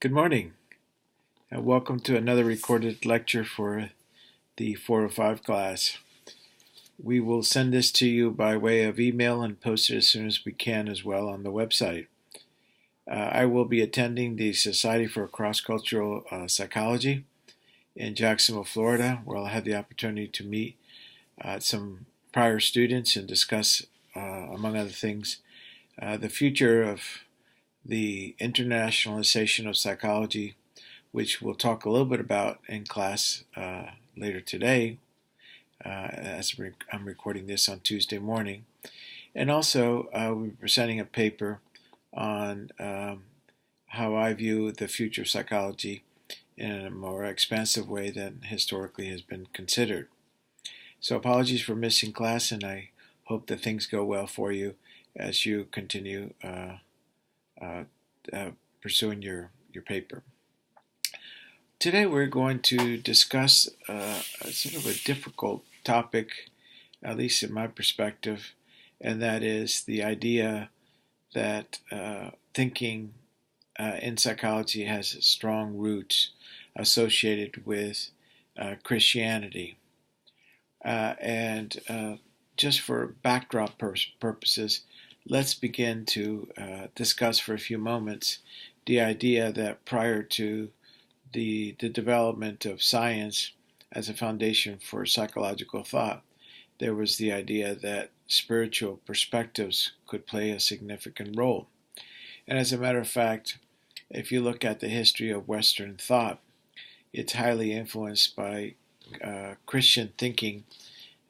Good morning, and welcome to another recorded lecture for the 405 class. We will send this to you by way of email and post it as soon as we can as well on the website. I will be attending the Society for Cross-Cultural Psychology in Jacksonville, Florida, where I'll have the opportunity to meet some prior students and discuss, among other things, the future of the internationalization of psychology, which we'll talk a little bit about in class later today, as I'm recording this on Tuesday morning. And also, we're presenting a paper on how I view the future of psychology in a more expansive way than historically has been considered. So apologies for missing class, and I hope that things go well for you as you continue pursuing your paper. Today we're going to discuss sort of a difficult topic, at least in my perspective, and that is the idea that thinking in psychology has strong roots associated with Christianity. And just for backdrop purposes, let's begin to discuss for a few moments the idea that prior to the development of science as a foundation for psychological thought, there was the idea that spiritual perspectives could play a significant role. And as a matter of fact, if you look at the history of Western thought, it's highly influenced by Christian thinking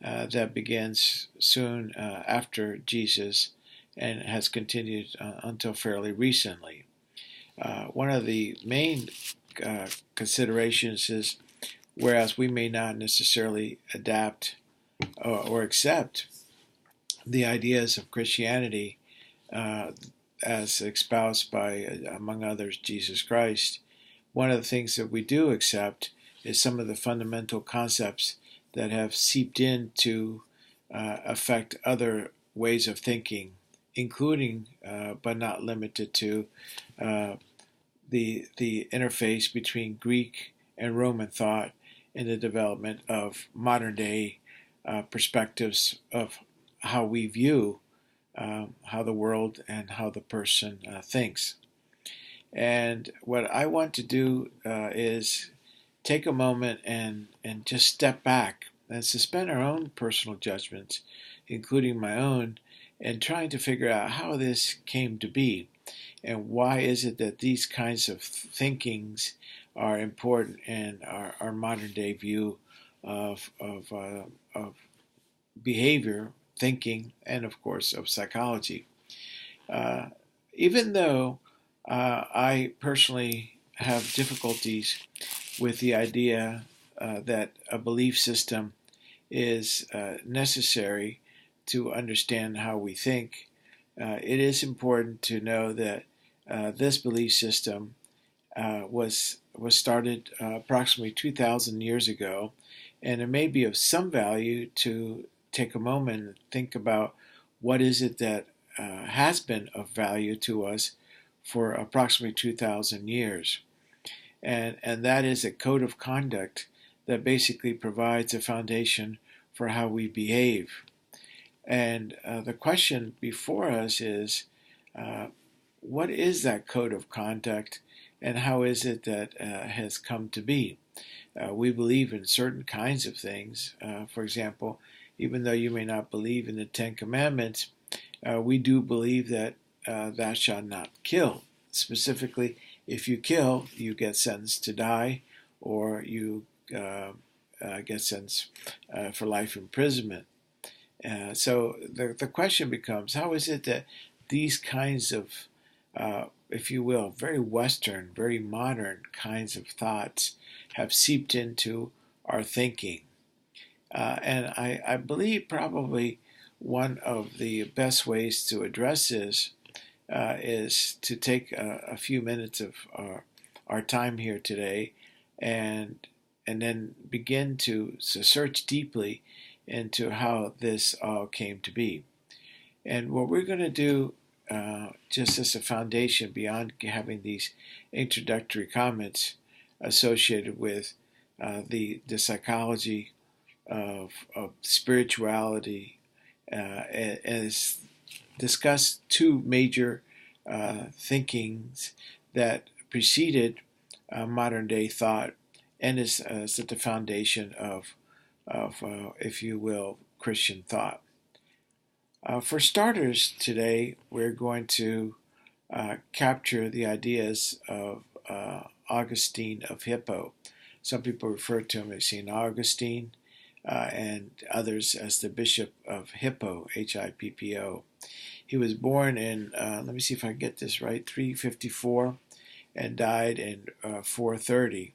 that begins soon after Jesus and has continued until fairly recently. One of the main considerations is, whereas we may not necessarily adapt or accept the ideas of Christianity as espoused by, among others, Jesus Christ, one of the things that we do accept is some of the fundamental concepts that have seeped in to affect other ways of thinking, including, but not limited to, the interface between Greek and Roman thought in the development of modern day perspectives of how we view how the world and how the person thinks. And what I want to do is take a moment and just step back and suspend our own personal judgments, including my own, and trying to figure out how this came to be. And why is it that these kinds of thinkings are important in our modern day view of behavior, thinking, and of course of psychology? Even though I personally have difficulties with the idea that a belief system is necessary to understand how we think, it is important to know that this belief system was started approximately 2,000 years ago, and it may be of some value to take a moment and think about what is it that has been of value to us for approximately 2,000 years. And that is a code of conduct that basically provides a foundation for how we behave. And the question before us is, what is that code of conduct, and how is it that has come to be? We believe in certain kinds of things. For example, even though you may not believe in the Ten Commandments, we do believe that thou shalt not kill. Specifically, if you kill, you get sentenced to die, or you get sentenced for life imprisonment. So the question becomes, how is it that these kinds of, if you will, very Western, very modern kinds of thoughts have seeped into our thinking? And I believe probably one of the best ways to address this is to take a few minutes of our time here today and then begin to search deeply into how this all came to be. And what we're going to do just as a foundation beyond having these introductory comments associated with the psychology of spirituality, as discussed two major thinkings that preceded modern day thought and is at the foundation of if you will, Christian thought. For starters, today we're going to capture the ideas of Augustine of Hippo. Some people refer to him as St. Augustine, and others as the Bishop of Hippo, Hippo. He was born in, let me see if I can get this right, 354 and died in 430.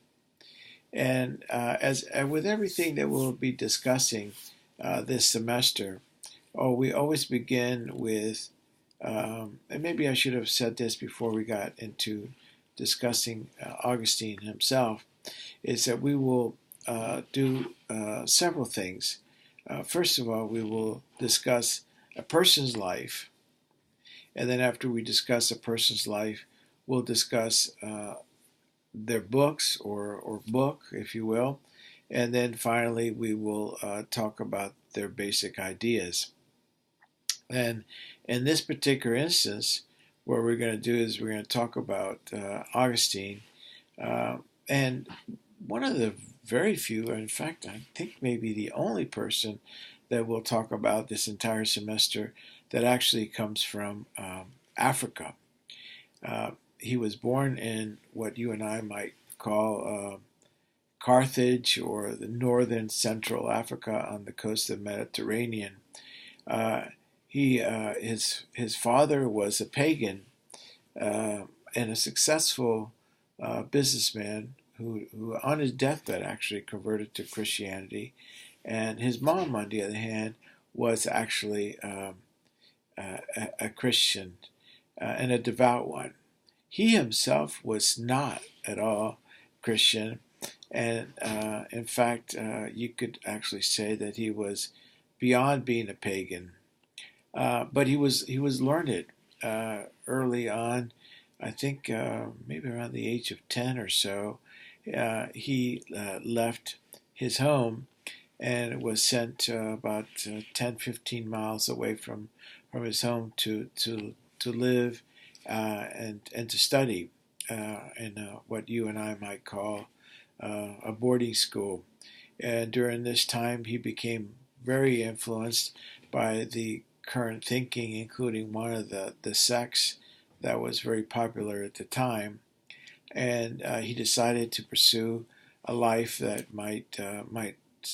And as with everything that we'll be discussing this semester, we always begin with, and maybe I should have said this before we got into discussing Augustine himself, is that we will do several things. First of all, we will discuss a person's life, and then after we discuss a person's life, we'll discuss their books or book, if you will, and then finally we will talk about their basic ideas. And in this particular instance, what we're going to do is we're going to talk about Augustine, and one of the very few, or in fact, I think maybe the only person that we'll talk about this entire semester that actually comes from Africa. He was born in what you and I might call Carthage, or the northern central Africa on the coast of the Mediterranean. His father was a pagan and a successful businessman who on his deathbed actually converted to Christianity, and his mom, on the other hand, was actually a Christian and a devout one. He himself was not at all Christian, and in fact, you could actually say that he was beyond being a pagan. But he was learned early on. I think maybe around the age of 10 or so, he left his home and was sent about 10, 15 miles away from his home to live and to study in what you and I might call a boarding school. And during this time, he became very influenced by the current thinking, including one of the sects that was very popular at the time. And he decided to pursue a life that might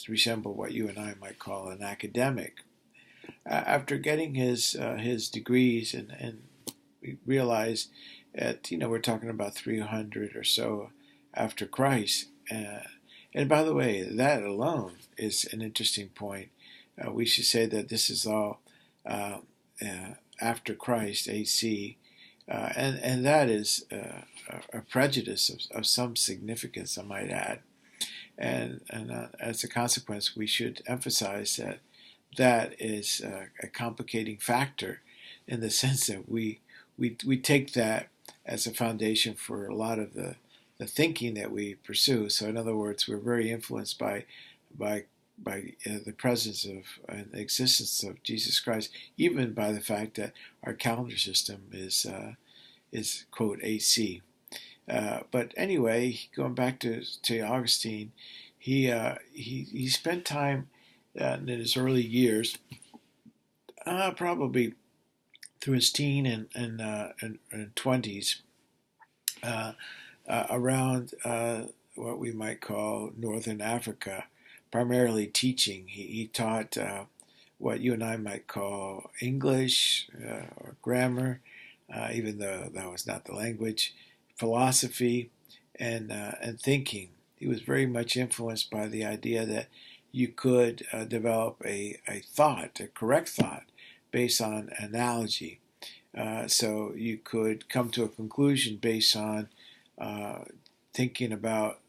resemble what you and I might call an academic. After getting his degrees, and we realized that we're talking about 300 or so after Christ. And by the way, that alone is an interesting point. We should say that this is all after Christ, AC, and that is a prejudice of some significance, I might add. And as a consequence, we should emphasize that that is a complicating factor, in the sense that we take that as a foundation for a lot of the thinking that we pursue. So in other words, we're very influenced by the presence of and existence of Jesus Christ, even by the fact that our calendar system is quote AC. But anyway, going back to Augustine, he spent time in his early years, probably through his teen and 20s, around what we might call Northern Africa, primarily teaching. He taught what you and I might call English or grammar, even though that was not the language, philosophy, and thinking. He was very much influenced by the idea that you could develop a thought, a correct thought, based on analogy. So you could come to a conclusion based on thinking about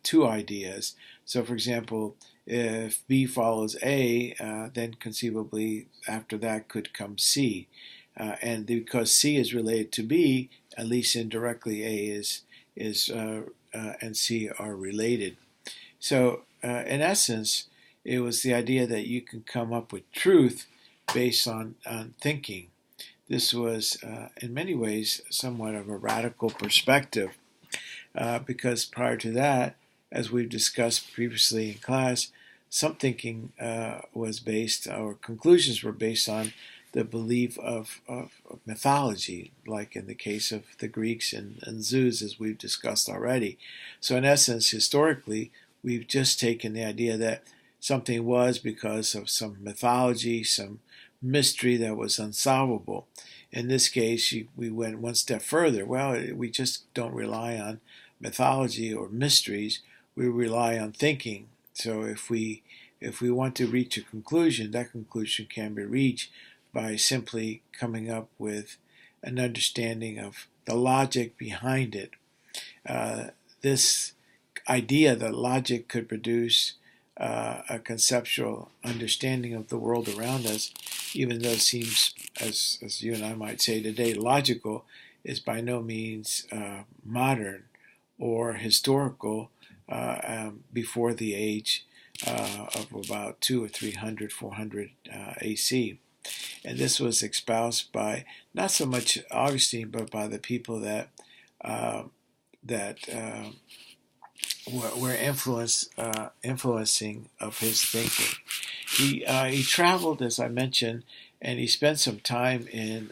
two ideas. So, for example, if B follows A, then conceivably after that could come C. and because C is related to B, at least indirectly, A is and C are related. So, in essence, it was the idea that you can come up with truth based on thinking. This was, in many ways, somewhat of a radical perspective because prior to that, as we've discussed previously in class, some thinking was based, or conclusions were based on the belief of mythology, like in the case of the Greeks and Zeus, as we've discussed already. So, in essence, historically, we've just taken the idea that something was because of some mythology, some mystery that was unsolvable. In this case, we went one step further. Well, we just don't rely on mythology or mysteries. We rely on thinking. So if we want to reach a conclusion, that conclusion can be reached by simply coming up with an understanding of the logic behind it. This idea that logic could produce a conceptual understanding of the world around us, even though it seems, as you and I might say today, logical, is by no means modern or historical before the age of about 2 or 300, 400 AC. And this was espoused by not so much Augustine, but by the people that uh, that were influencing of his thinking. He traveled, as I mentioned, and he spent some time in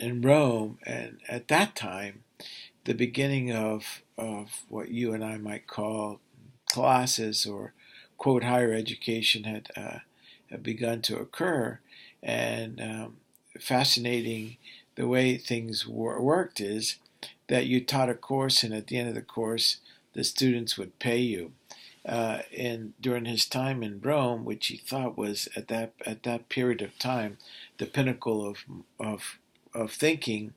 Rome. And at that time, the beginning of what you and I might call classes or quote higher education had begun to occur. And fascinating, the way things worked is that you taught a course, and at the end of the course, the students would pay you. And during his time in Rome, which he thought was at that period of time the pinnacle of thinking,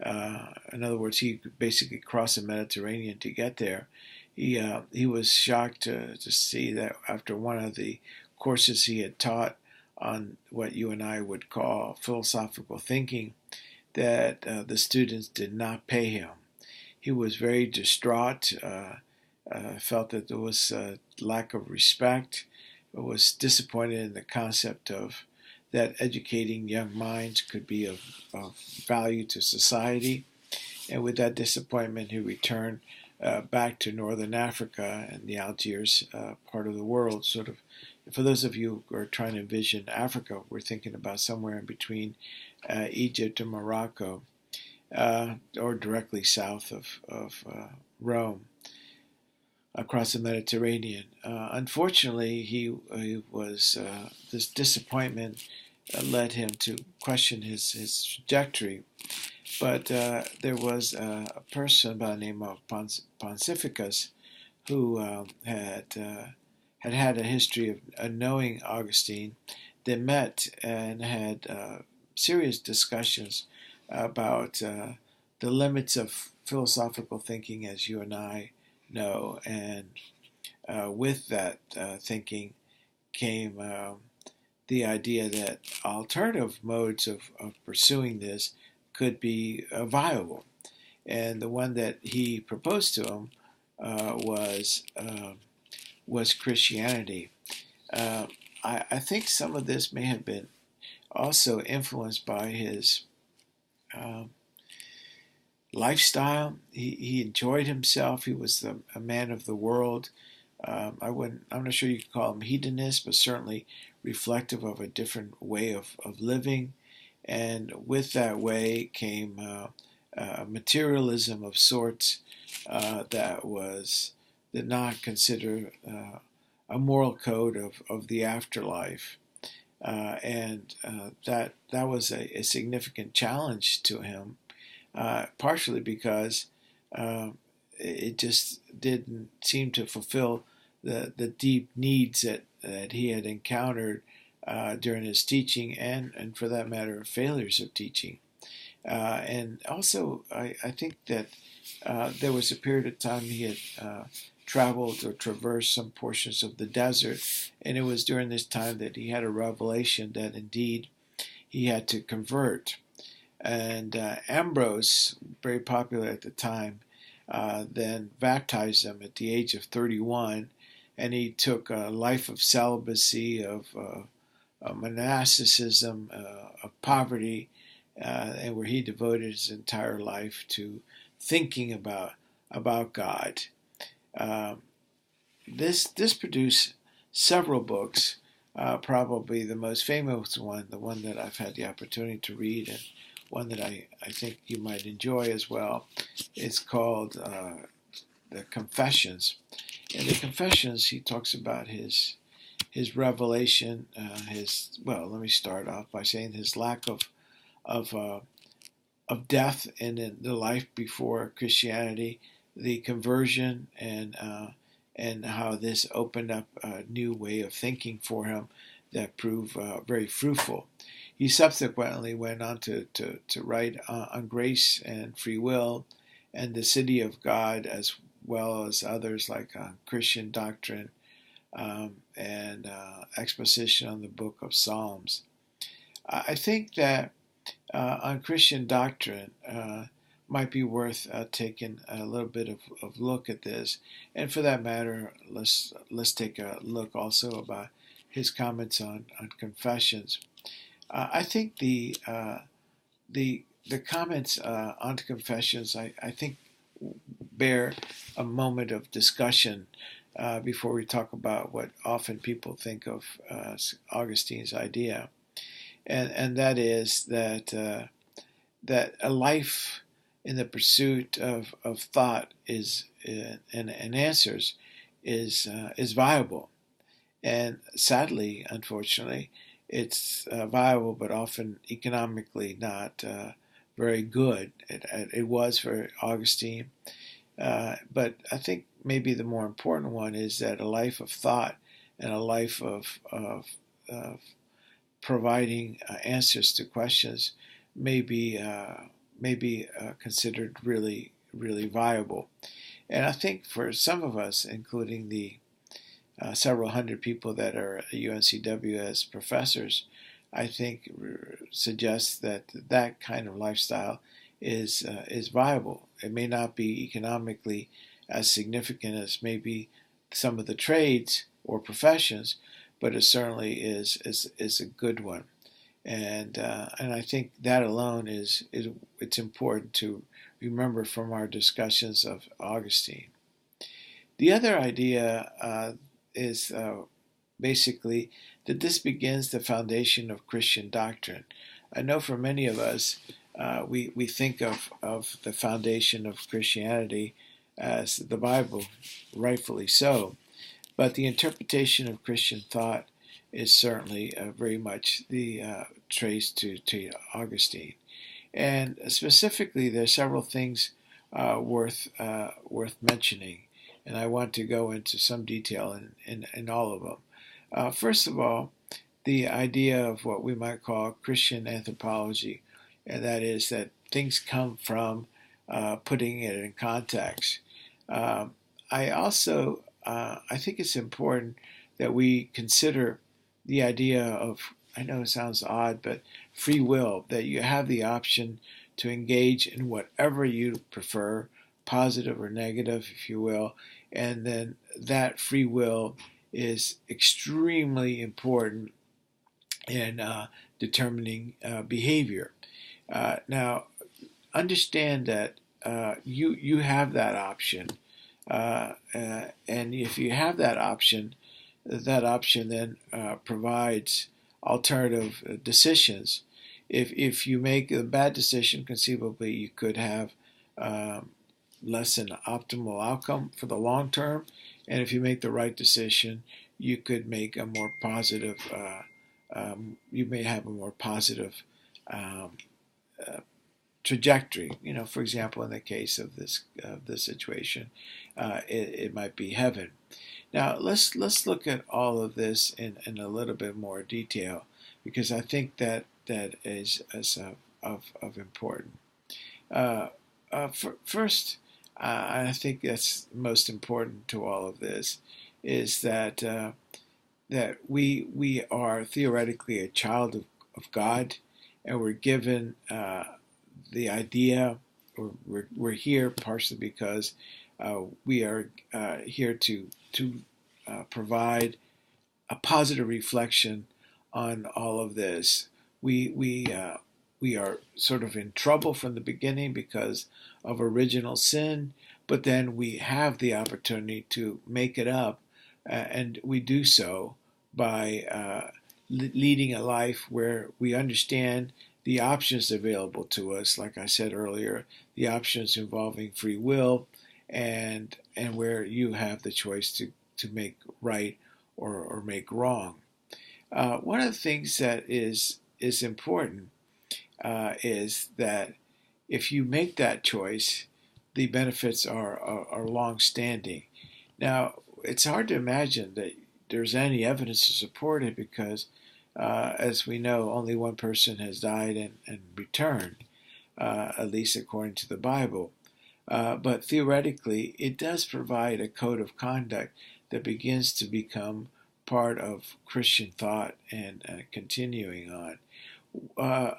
in other words, he basically crossed the Mediterranean to get there. He was shocked to see that after one of the courses he had taught on what you and I would call philosophical thinking, that the students did not pay him. He was very distraught, felt that there was a lack of respect, was disappointed in the concept of that educating young minds could be of value to society. And with that disappointment, he returned back to northern Africa and the Algiers part of the world. Sort of, for those of you who are trying to envision Africa, we're thinking about somewhere in between Egypt and Morocco, or directly south of Rome, across the Mediterranean. Unfortunately, he was this disappointment led him to question his trajectory. But there was a person by the name of Pontificus who had a history of knowing Augustine. They met and had serious discussions about the limits of philosophical thinking, as you and I know. And with that thinking came the idea that alternative modes of pursuing this could be viable. And the one that he proposed to him was Christianity. Uh, I think some of this may have been also influenced by his um, lifestyle. He enjoyed himself. He was a man of the world. I'm not sure you could call him hedonist, but certainly reflective of a different way of living. And with that way came materialism of sorts that did not consider a moral code of the afterlife. And that was a significant challenge to him, partially because it just didn't seem to fulfill the deep needs that he had encountered during his teaching, and for that matter, failures of teaching. And also, I think that there was a period of time he had traveled or traversed some portions of the desert, and it was during this time that he had a revelation that indeed he had to convert. And Ambrose, very popular at the time, then baptized him at the age of 31, and he took a life of celibacy, of monasticism, of poverty, and where he devoted his entire life to thinking about God. Um, this produced several books. Probably the most famous one, the one that I've had the opportunity to read, and one that I think you might enjoy as well, is called the Confessions. In the Confessions, he talks about his revelation, let me start off by saying his lack of of death in the life before Christianity, the conversion, and how this opened up a new way of thinking for him that proved very fruitful. He subsequently went on to write on grace and free will and the city of God, as well as others like Christian doctrine, and exposition on the book of Psalms. I think that on Christian doctrine might be worth taking a little bit of look at this, and for that matter, let's take a look also about his comments on confessions. I think the comments on confessions I think bear a moment of discussion before we talk about what often people think of Augustine's idea, and that is that a life in the pursuit of thought is and answers is viable, and sadly, unfortunately, it's viable, but often economically not very good. It was for Augustine, but I think maybe the more important one is that a life of thought and a life of providing answers to questions may be considered really viable. And I think for some of us, including the several hundred people that are at UNCW as professors, I think suggests that that kind of lifestyle is viable. It may not be economically as significant as maybe some of the trades or professions, but it certainly is a good one. And I think that alone is it's important to remember from our discussions of Augustine. The other idea is basically that this begins the foundation of Christian doctrine. I know for many of us, we think of the foundation of Christianity as the Bible, rightfully so, but the interpretation of Christian thought is certainly very much the traced to Augustine. And specifically, there are several things worth mentioning, and I want to go into some detail in all of them. First of all, the idea of what we might call Christian anthropology, and that is that things come from putting it in context. I also I think it's important that we consider the idea of, I know it sounds odd, but free will, that you have the option to engage in whatever you prefer, positive or negative, if you will, and then that free will is extremely important in determining behavior. Now, understand that you have that option, and if you have that option then provides alternative decisions. If you make a bad decision, conceivably you could have less than optimal outcome for the long term, and if you make the right decision, you could make a more positive. You may have a more positive um, uh, trajectory. For example, in the case of this situation, it might be heaven. Now let's look at all of this in a little bit more detail, because I think that is of important. First, I think that's most important to all of this is that we are theoretically a child of God, and we're given the idea, or we're here partially because we are here to provide a positive reflection on all of this. We are sort of in trouble from the beginning because of original sin, but then we have the opportunity to make it up, and we do so by leading a life where we understand the options available to us. Like I said earlier, the options involving free will, and where you have the choice to make right or make wrong. One of the things that is important is that if you make that choice, the benefits are long standing. Now, it's hard to imagine that there's any evidence to support it because, as we know, only one person has died and returned, at least according to the Bible. But theoretically, it does provide a code of conduct that begins to become part of Christian thought and continuing on.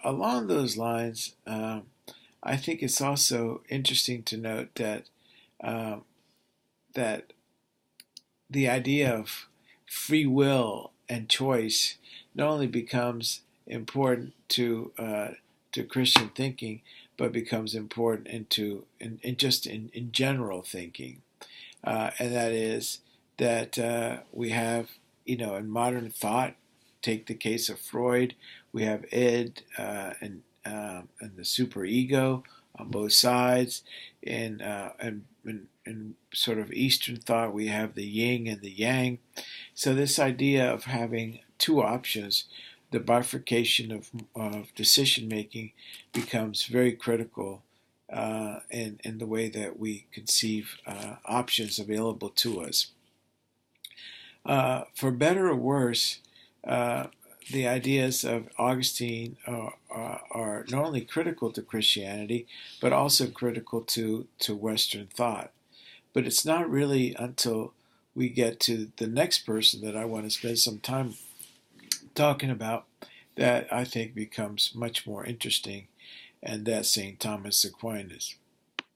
Along those lines, I think it's also interesting to note that that the idea of free will and choice not only becomes important to Christian thinking, but becomes important in general thinking, and that is that we have, in modern thought, take the case of Freud, we have id and the superego on both sides. In sort of Eastern thought, we have the yin and the yang. So this idea of having two options, the bifurcation of decision making, becomes very critical in the way that we conceive options available to us. For better or worse, the ideas of Augustine are not only critical to Christianity, but also critical to Western thought. But it's not really until we get to the next person that I want to spend some time talking about that I think becomes much more interesting, and that's St. Thomas Aquinas.